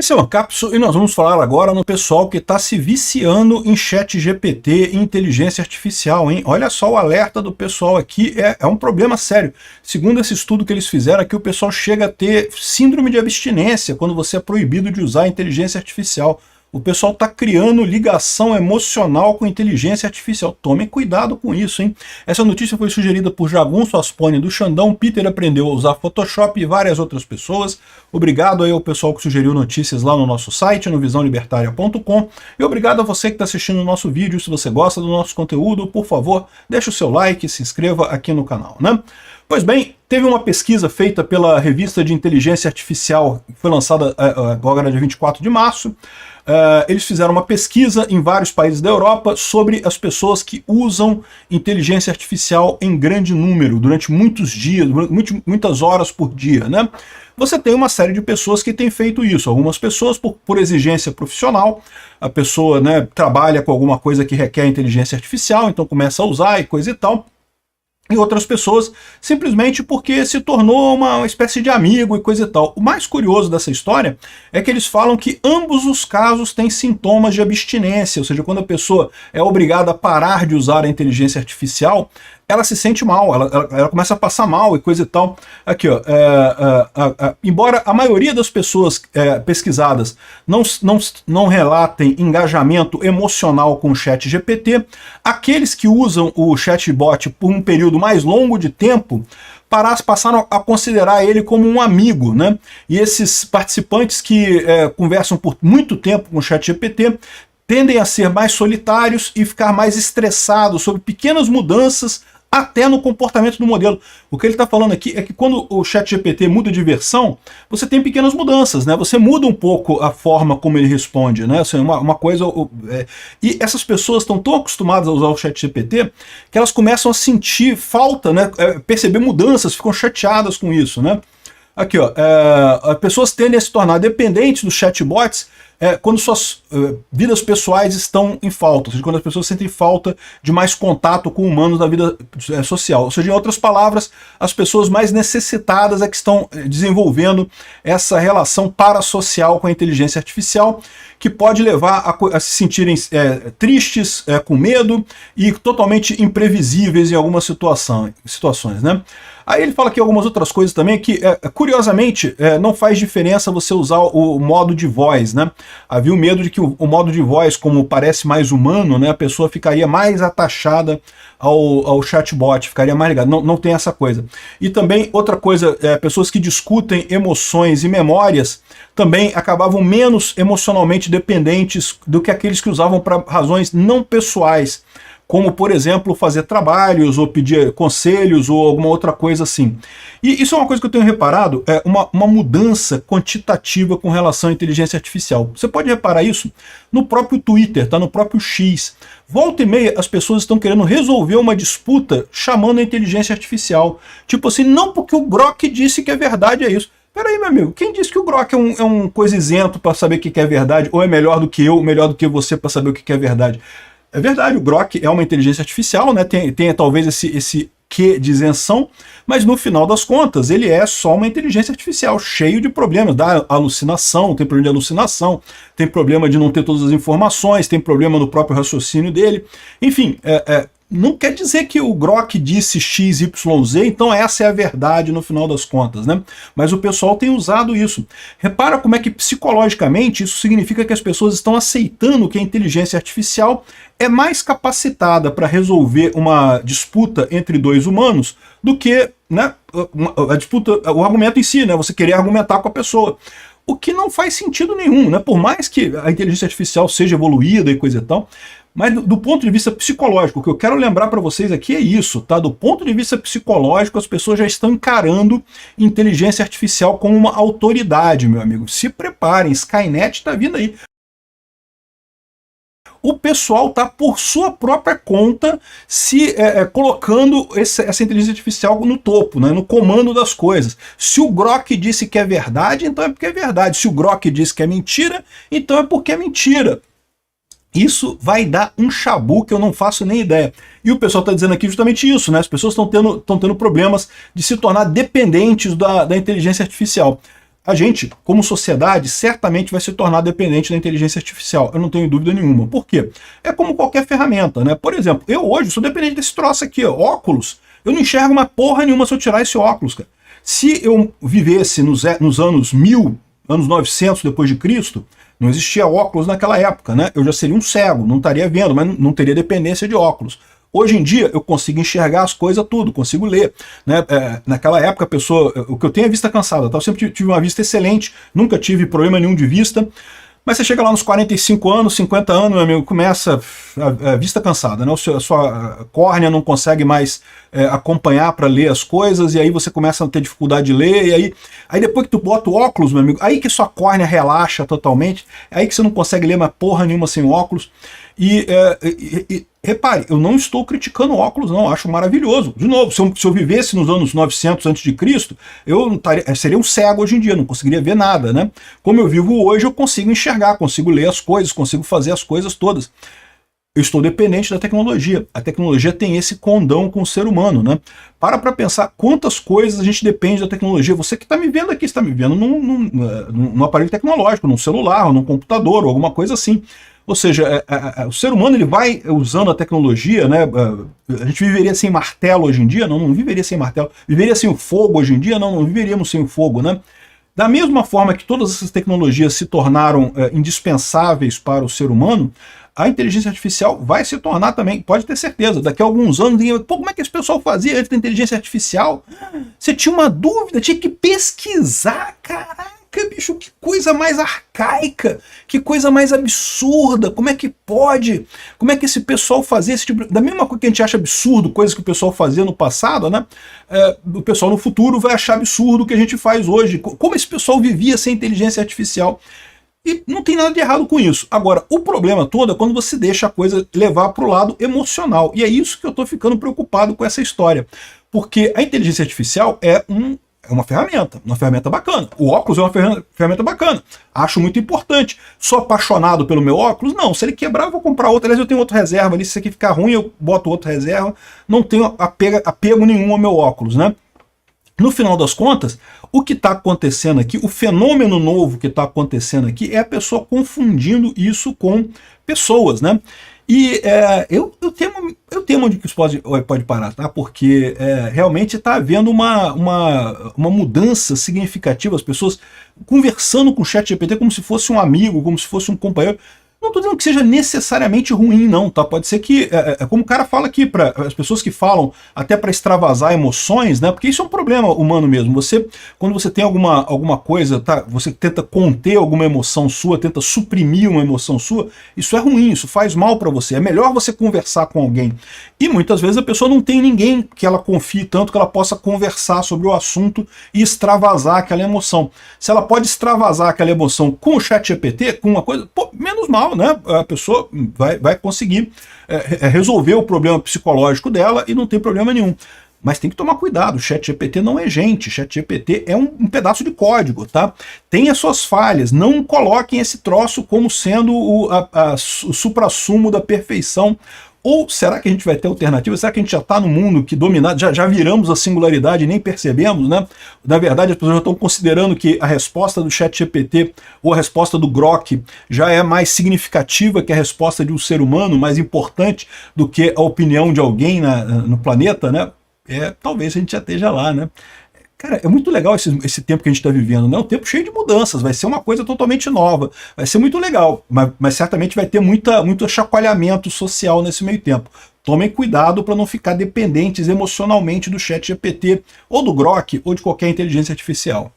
Esse é o Ancapso e nós vamos falar agora no pessoal que está se viciando em ChatGPT e inteligência artificial, hein? Olha só o alerta do pessoal aqui, é um problema sério. Segundo esse estudo que eles fizeram aqui, o pessoal chega a ter síndrome de abstinência quando você é proibido de usar a inteligência artificial. O pessoal está criando ligação emocional com inteligência artificial. Tomem cuidado com isso, hein? Essa notícia foi sugerida por Jagunço Aspone do Xandão. Peter aprendeu a usar Photoshop e várias outras pessoas. Obrigado aí ao pessoal que sugeriu notícias lá no nosso site, no visãolibertaria.com. E obrigado a você que está assistindo o nosso vídeo. Se você gosta do nosso conteúdo, por favor, deixe o seu like e se inscreva aqui no canal, né? Pois bem, teve uma pesquisa feita pela revista de inteligência artificial, que foi lançada agora dia 24 de março. Eles fizeram uma pesquisa em vários países da Europa sobre as pessoas que usam inteligência artificial em grande número, durante muitos dias, muitas horas por dia, né? Você tem uma série de pessoas que têm feito isso. Algumas pessoas por exigência profissional, a pessoa, né, trabalha com alguma coisa que requer inteligência artificial, então começa a usar e coisa e tal. E outras pessoas simplesmente porque se tornou uma espécie de amigo e coisa e tal. O mais curioso dessa história é que eles falam que ambos os casos têm sintomas de abstinência, ou seja, quando a pessoa é obrigada a parar de usar a inteligência artificial, ela se sente mal, ela começa a passar mal e coisa e tal. Aqui, ó, embora a maioria das pessoas pesquisadas não relatem engajamento emocional com o ChatGPT, aqueles que usam o chatbot por um período mais longo de tempo passaram a considerar ele como um amigo, né? E esses participantes que conversam por muito tempo com o ChatGPT tendem a ser mais solitários e ficar mais estressados sobre pequenas mudanças até no comportamento do modelo. O que ele está falando aqui é que quando o ChatGPT muda de versão, você tem pequenas mudanças, né? Você muda um pouco a forma como ele responde, né? Assim, uma coisa... E essas pessoas estão tão acostumadas a usar o ChatGPT que elas começam a sentir falta, né? Perceber mudanças, ficam chateadas com isso, né? Aqui, ó, as pessoas tendem a se tornar dependentes dos chatbots quando suas vidas pessoais estão em falta, ou seja, quando as pessoas sentem falta de mais contato com humanos na vida social. Ou seja, em outras palavras, as pessoas mais necessitadas é que estão desenvolvendo essa relação parasocial com a inteligência artificial, que pode levar a se sentirem tristes, com medo e totalmente imprevisíveis em algumas situações, né? Aí ele fala aqui algumas outras coisas também que, curiosamente, não faz diferença você usar o modo de voz, né? Havia o medo de que o modo de voz, como parece mais humano, né, a pessoa ficaria mais atachada ao chatbot, ficaria mais ligada. Não tem essa coisa. E também, outra coisa, pessoas que discutem emoções e memórias também acabavam menos emocionalmente dependentes do que aqueles que usavam para razões não pessoais, como, por exemplo, fazer trabalhos, ou pedir conselhos, ou alguma outra coisa assim. E isso é uma coisa que eu tenho reparado, uma mudança quantitativa com relação à inteligência artificial. Você pode reparar isso no próprio Twitter, tá? No próprio X. Volta e meia, as pessoas estão querendo resolver uma disputa chamando a inteligência artificial. Tipo assim, não porque o Grok disse que é verdade, é isso. Peraí, meu amigo, quem disse que o Grok é um coisa isento para saber o que é verdade, ou é melhor do que eu, melhor do que você para saber o que é verdade? É verdade, o Grok é uma inteligência artificial, né? Tem talvez esse quê de isenção, mas no final das contas ele é só uma inteligência artificial, cheio de problemas, dá alucinação, tem problema de alucinação, tem problema de não ter todas as informações, tem problema no próprio raciocínio dele, enfim, não quer dizer que o Grok disse XYZ, então essa é a verdade no final das contas, né? Mas o pessoal tem usado isso. Repara como é que psicologicamente isso significa que as pessoas estão aceitando que a inteligência artificial é mais capacitada para resolver uma disputa entre dois humanos do que, né, a disputa, o argumento em si, né? Você querer argumentar com a pessoa. O que não faz sentido nenhum, né? Por mais que a inteligência artificial seja evoluída e coisa e tal, mas do ponto de vista psicológico, o que eu quero lembrar para vocês aqui é isso, tá? Do ponto de vista psicológico, as pessoas já estão encarando inteligência artificial como uma autoridade, meu amigo. Se preparem, Skynet está vindo aí. O pessoal está por sua própria conta se colocando essa inteligência artificial no topo, né, no comando das coisas. Se o Grok disse que é verdade, então é porque é verdade. Se o Grok disse que é mentira, então é porque é mentira. Isso vai dar um chabu que eu não faço nem ideia. E o pessoal está dizendo aqui justamente isso, né? As pessoas estão tendo problemas de se tornar dependentes da inteligência artificial. a gente, como sociedade, certamente vai se tornar dependente da inteligência artificial. Eu não tenho dúvida nenhuma. Por quê? É como qualquer ferramenta, né? Por exemplo, eu hoje sou dependente desse troço aqui, ó, óculos. Eu não enxergo uma porra nenhuma se eu tirar esse óculos, cara. Se eu vivesse nos anos 1000, anos 900 depois de Cristo, não existia óculos naquela época, né? Eu já seria um cego, não estaria vendo, mas não teria dependência de óculos. Hoje em dia eu consigo enxergar as coisas tudo, consigo ler, né? Naquela época a pessoa, o que eu tenho é vista cansada, tá? Eu sempre tive uma vista excelente, nunca tive problema nenhum de vista, mas você chega lá nos 45 anos, 50 anos, meu amigo, começa a vista cansada, né? A sua córnea não consegue mais acompanhar para ler as coisas, e aí você começa a ter dificuldade de ler, e aí depois que tu bota o óculos, meu amigo, aí que sua córnea relaxa totalmente, aí que você não consegue ler mais porra nenhuma sem óculos. Repare, eu não estou criticando óculos, não, acho maravilhoso. De novo, se eu vivesse nos anos 900 a.C., eu seria um cego hoje em dia, não conseguiria ver nada, né? Como eu vivo hoje, eu consigo enxergar, consigo ler as coisas, consigo fazer as coisas todas. Eu estou dependente da tecnologia. A tecnologia tem esse condão com o ser humano, né? Para pensar quantas coisas a gente depende da tecnologia. Você que está me vendo aqui, está me vendo num aparelho tecnológico, num celular, ou num computador, ou alguma coisa assim. Ou seja, o ser humano ele vai usando a tecnologia, né? A gente viveria sem martelo hoje em dia? Não, não viveria sem martelo. Viveria sem o fogo hoje em dia? Não, não viveríamos sem o fogo, né? Da mesma forma que todas essas tecnologias se tornaram indispensáveis para o ser humano, a inteligência artificial vai se tornar também, pode ter certeza. Daqui a alguns anos, pô, como é que esse pessoal fazia antes da inteligência artificial? Você tinha uma dúvida, tinha que pesquisar, caraca, bicho, que coisa mais arcaica, que coisa mais absurda, como é que pode? Como é que esse pessoal fazia esse tipo... Da mesma coisa que a gente acha absurdo, coisas que o pessoal fazia no passado, né? O pessoal no futuro vai achar absurdo o que a gente faz hoje. Como esse pessoal vivia sem inteligência artificial? E não tem nada de errado com isso. Agora, o problema todo é quando você deixa a coisa levar para o lado emocional. E é isso que eu estou ficando preocupado com essa história. Porque a inteligência artificial é uma ferramenta bacana. O óculos é uma ferramenta bacana. Acho muito importante. Sou apaixonado pelo meu óculos? Não. Se ele quebrar, eu vou comprar outro. Aliás, eu tenho outro reserva ali. Se isso aqui ficar ruim, eu boto outro reserva. Não tenho apego nenhum ao meu óculos, né? No final das contas, o que está acontecendo aqui, o fenômeno novo que está acontecendo aqui é a pessoa confundindo isso com pessoas, né? E eu temo onde que isso pode parar, tá? Porque realmente está havendo uma mudança significativa, as pessoas conversando com o ChatGPT como se fosse um amigo, como se fosse um companheiro. Não estou dizendo que seja necessariamente ruim, não, tá? Pode ser que, como o cara fala aqui, para as pessoas que falam até para extravasar emoções, né? Porque isso é um problema humano mesmo. Quando você tem alguma coisa, tá? Você tenta conter alguma emoção sua, tenta suprimir uma emoção sua, isso é ruim, isso faz mal para você. É melhor você conversar com alguém. E muitas vezes a pessoa não tem ninguém que ela confie tanto que ela possa conversar sobre o assunto e extravasar aquela emoção. Se ela pode extravasar aquela emoção com o ChatGPT, com uma coisa, pô, menos mal, né? A pessoa vai conseguir resolver o problema psicológico dela e não tem problema nenhum. Mas tem que tomar cuidado, o ChatGPT não é gente, o ChatGPT é um pedaço de código, tá? Tem as suas falhas, não coloquem esse troço como sendo o suprassumo da perfeição. Ou será que a gente vai ter alternativa? Será que a gente já está no mundo que dominado, já viramos a singularidade e nem percebemos, né? Na verdade, as pessoas já estão considerando que a resposta do ChatGPT ou a resposta do Grok já é mais significativa que a resposta de um ser humano, mais importante do que a opinião de alguém no planeta, né? Talvez a gente já esteja lá, né? Cara, é muito legal esse tempo que a gente está vivendo, né? Um tempo cheio de mudanças, vai ser uma coisa totalmente nova, vai ser muito legal, mas certamente vai ter muito chacoalhamento social nesse meio tempo. Tomem cuidado para não ficar dependentes emocionalmente do ChatGPT, ou do Grok, ou de qualquer inteligência artificial.